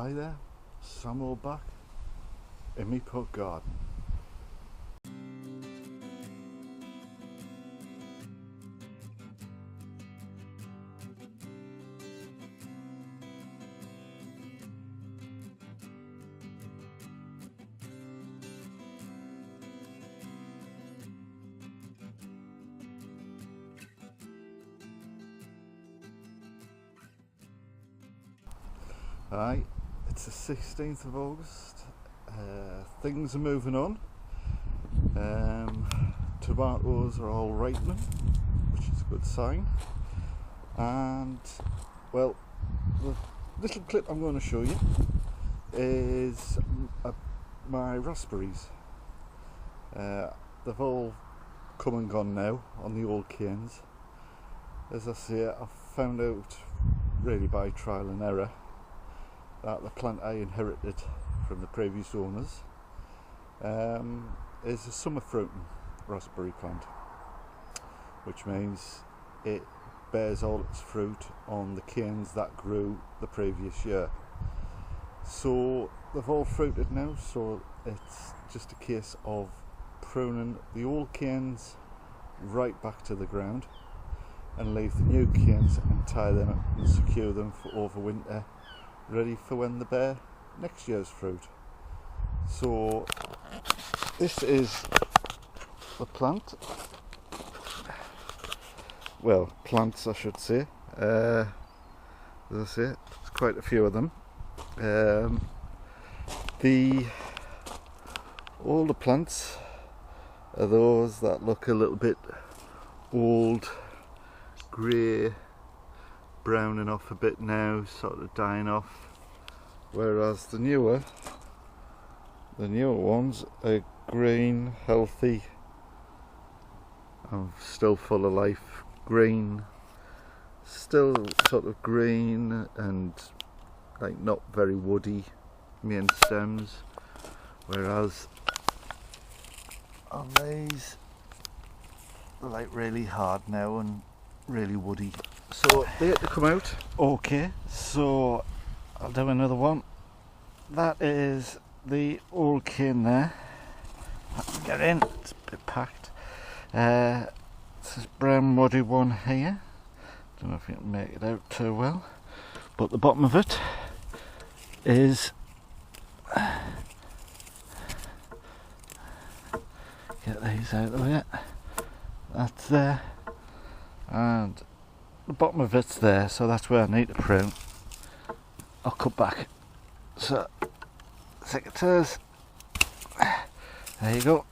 Hi there, Sammo back in my pub garden. Hi, it's the 16th of August. Things are moving on. Tomatoes are all ripening, which is a good sign. And well, the little clip I'm going to show you is my raspberries. They've all come and gone now on the old canes. As I say, I've found out really by trial and error that the plant I inherited from the previous owners is a summer fruiting raspberry plant, which means it bears all its fruit on the canes that grew the previous year. So they've all fruited now, so it's just a case of pruning the old canes right back to the ground and leave the new canes and tie them up and secure them for overwinter, ready for when they bear next year's fruit. So this is the plant, well, plants I should say. As I say, there's quite a few of them. All the plants are those that look a little bit old, grey, browning off a bit now, sort of dying off, whereas the newer ones are green, healthy, and still full of life. Green, still sort of green and like not very woody main stems, whereas on these they're like really hard now and really woody. So they had to come out. Okay, so I'll do another one. That is the old cane there. Let's get in, it's a bit packed. This is brown muddy one here. Don't know if you can make it out too well, but the bottom of it is get these out of it. That's there, and the bottom of it's there, so that's where I need to prune. I'll cut back. So, secateurs. There you go.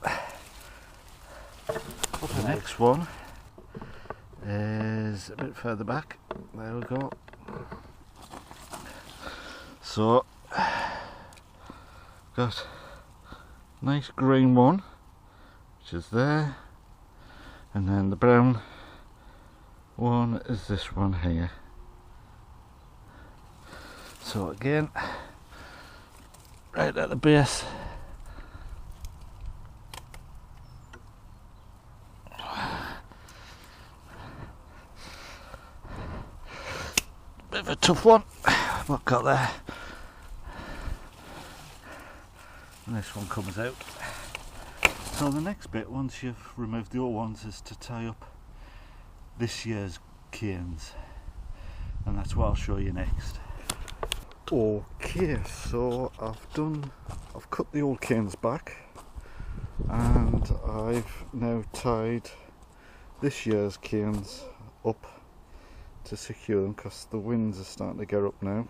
The next one is a bit further back. There we go. So, got a nice green one, which is there, and then the brown one is this one here. So again, right at the base, bit of a tough one, but got there. And this one comes out. So the next bit, once you've removed the old ones, is to tie up this year's canes, and that's what I'll show you next. Okay, so I've cut the old canes back, and I've now tied this year's canes up to secure them, because the winds are starting to get up now.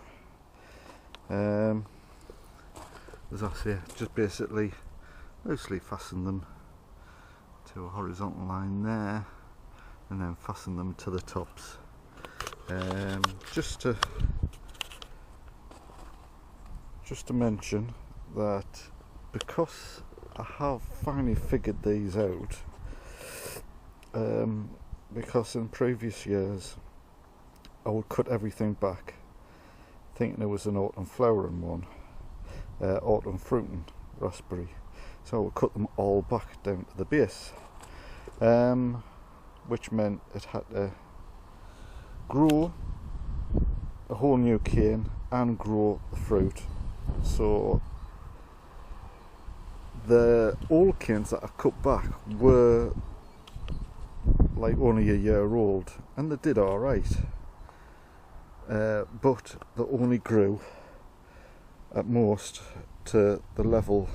As I say, just basically loosely fasten them to a horizontal line there, and then fasten them to the tops. Just to mention that because I have finally figured these out, because in previous years I would cut everything back thinking it was an autumn flowering one, autumn fruiting raspberry, so I would cut them all back down to the base, which meant it had to grow a whole new cane and grow the fruit. So the old canes that I cut back were like only a year old, and they did alright, but they only grew at most to the level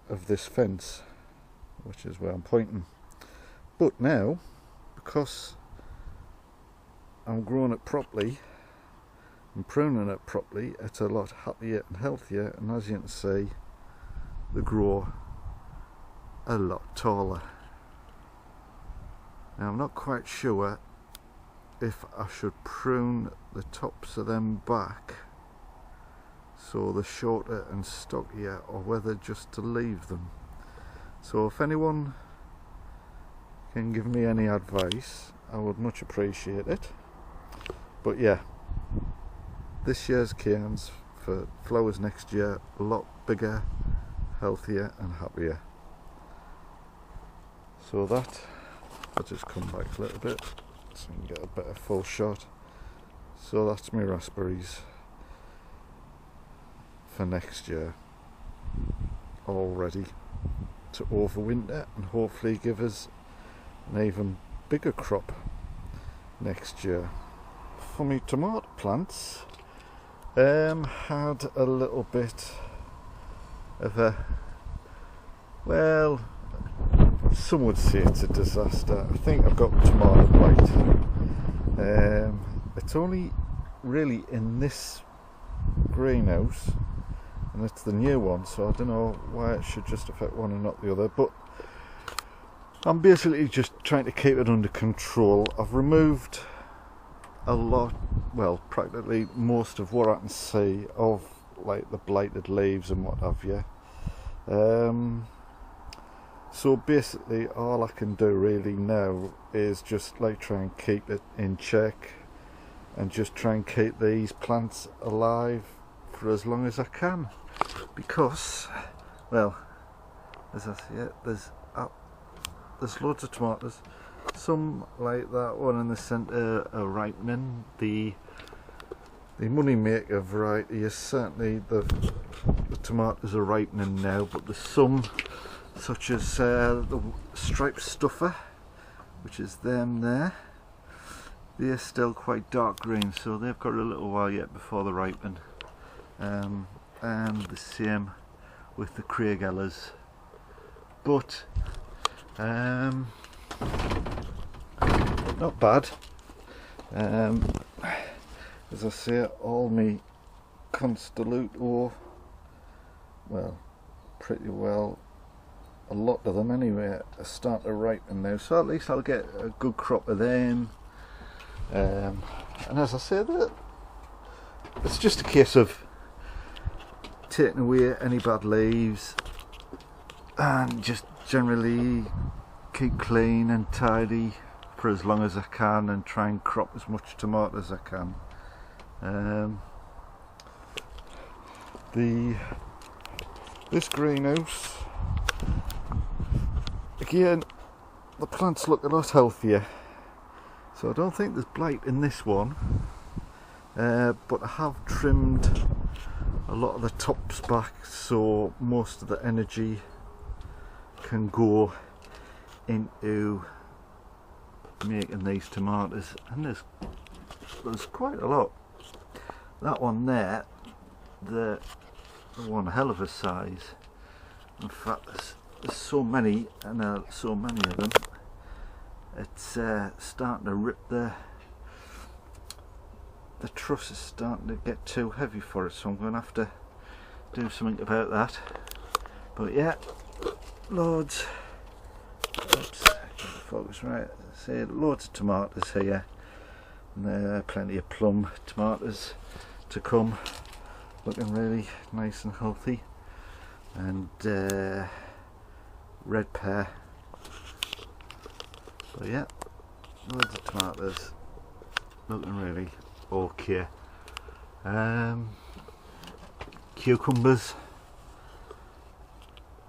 of this fence, which is where I'm pointing. But now, because I'm growing it properly and pruning it properly, it's a lot happier and healthier, and as you can see, they grow a lot taller. Now I'm not quite sure if I should prune the tops of them back so they're shorter and stockier, or whether just to leave them. So if anyone can give me any advice, I would much appreciate it. But yeah, this year's canes for flowers next year, a lot bigger, healthier and happier. So that, I'll just come back a little bit so we can get a better full shot. So that's my raspberries for next year, all ready to overwinter and hopefully give us an even bigger crop next year. For me tomato plants, had a little bit of a, well, some would say it's a disaster. I think I've got tomato blight. It's only really in this greenhouse, and it's the new one, so I don't know why it should just affect one and not the other, but I'm basically just trying to keep it under control. I've removed a lot, well, practically most of what I can see of like the blighted leaves and what have you. So basically all I can do really now is just like try and keep it in check and just try and keep these plants alive for as long as I can, because, well, as I see it, there's loads of tomatoes. Some, like that one in the centre, are ripening. The money maker variety is certainly the tomatoes are ripening now, but there's some, such as the striped stuffer, which is them there, they're still quite dark green, so they've got a little while yet before they ripen. And the same with the Craigellas, but not bad. As I say, all my Constelluto, well, pretty well, a lot of them anyway, are starting to ripen now, so at least I'll get a good crop of them. And as I say, it's just a case of taking away any bad leaves and just generally keep clean and tidy for as long as I can, and try and crop as much tomato as I can. This greenhouse, again, the plants look a lot healthier, so I don't think there's blight in this one, but I have trimmed a lot of the tops back so most of the energy can go into making these tomatoes, and there's quite a lot. That one there, the one hell of a size. In fact, there's so many, and so many of them, it's starting to rip the truss is starting to get too heavy for it, so I'm going to have to do something about that. But yeah, loads, oops, focus right, see, loads of tomatoes here, and there are plenty of plum tomatoes to come, looking really nice and healthy, and red pear. But yeah, loads of tomatoes, looking really okay. Cucumbers,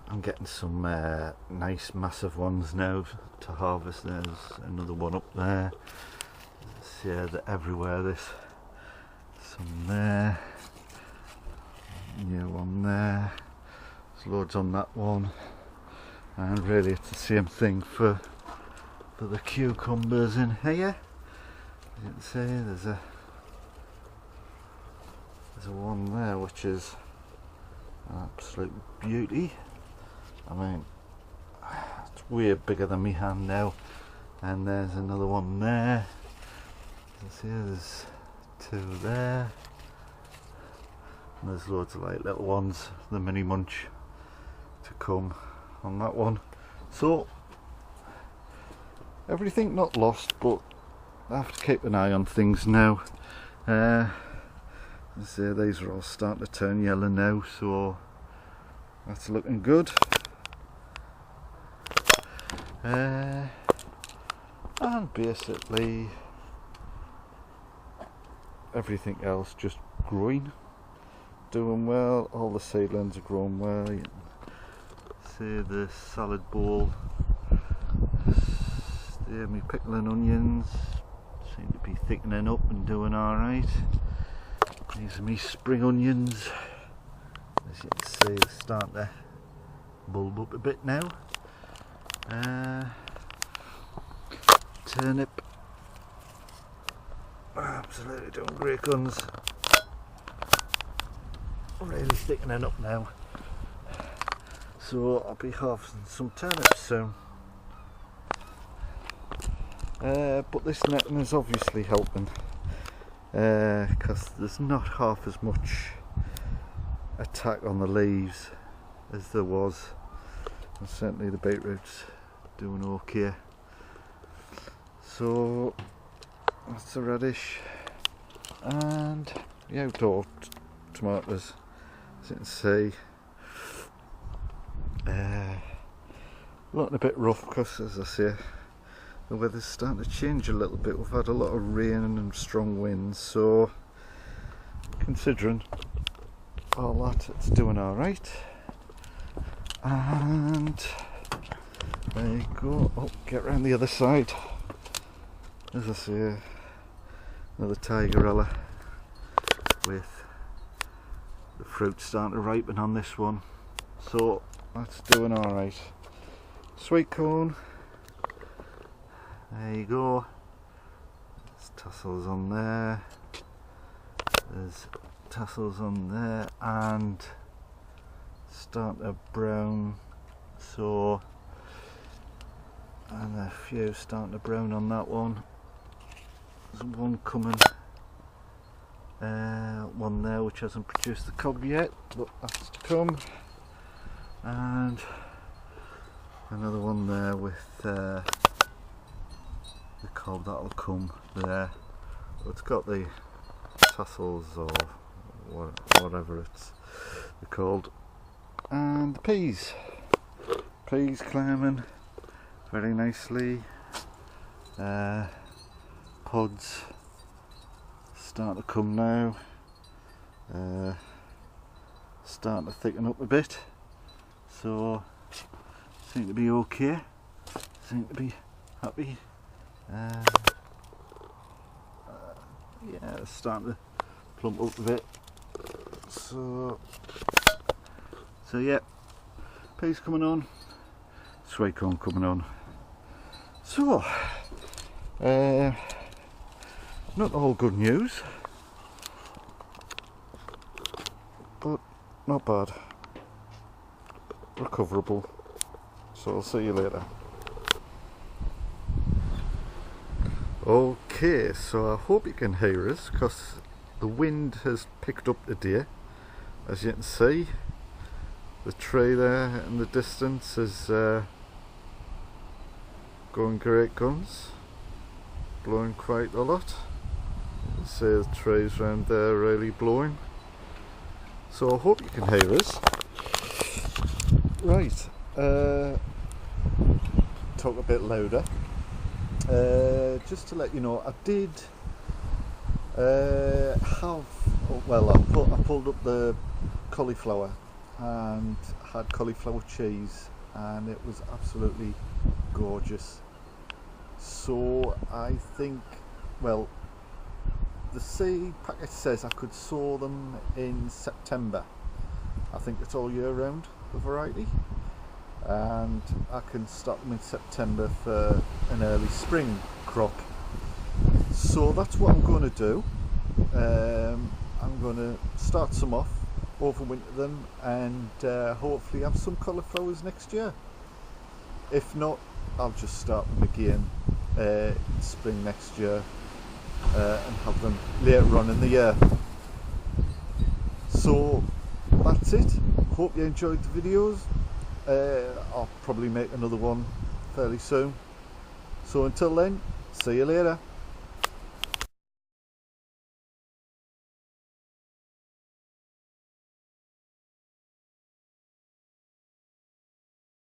I'm getting some nice massive ones now to harvest. There's another one up there. Yeah, they're everywhere. This some there, new one there, there's loads on that one, and really it's the same thing for the cucumbers in here. As you can see, there's a one there which is an absolute beauty. I mean, it's way bigger than my hand now. And there's another one there. See, there's two there. And there's loads of like little ones, the mini munch to come on that one. So everything not lost, but I have to keep an eye on things now. See, these are all starting to turn yellow now, so that's looking good. And basically everything else just growing, doing well. All the seedlings are growing well. You can see the salad bowl. There, me pickling onions seem to be thickening up and doing alright. These are me spring onions. As you can see, they're starting to bulb up a bit now. Turnip, absolutely doing great guns. Really thickening up now. So I'll be harvesting some turnips soon. But this netting is obviously helping, because there's not half as much attack on the leaves as there was, and certainly the beetroot's doing okay. So that's the radish and the outdoor tomatoes, as you can see. Looking a bit rough because, as I say, the weather's starting to change a little bit. We've had a lot of rain and strong winds, so considering all that, it's doing alright. And there you go. Oh, get round the other side. As I say, another tigerella with the fruit starting to ripen on this one, so that's doing alright. Sweet corn, there you go. There's tassels on there, there's tassels on there, and starting to brown, so, and a few starting to brown on that one. There's one coming, one there which hasn't produced the cob yet, but that's to come, and another one there with the cob that'll come there. It's got the tassels or whatever it's called, and the peas climbing very nicely. Pods starting to come now, starting to thicken up a bit, so seem to be okay, seem to be happy. Yeah, it's starting to plump up a bit, so yeah, peas coming on, sweet corn coming on. So not all good news, but not bad, recoverable, so I'll see you later. Okay, so I hope you can hear us, because the wind has picked up today. As you can see, the tree there in the distance is going great guns, blowing quite a lot. You can see the trees around there really blowing, so I hope you can hear us. Right, talk a bit louder. Just to let you know, I did have, well, I pulled up the cauliflower and had cauliflower cheese, and it was absolutely gorgeous. So I think, well, the seed packet says I could sow them in September. I think it's all year round, the variety, and I can start them in September for an early spring crop. So that's what I'm going to do. I'm going to start some off, overwinter them, and hopefully have some cauliflowers next year. If not, I'll just start them again in spring next year and have them later on in the year. So that's it. Hope you enjoyed the videos. I'll probably make another one fairly soon. So until then, see you later.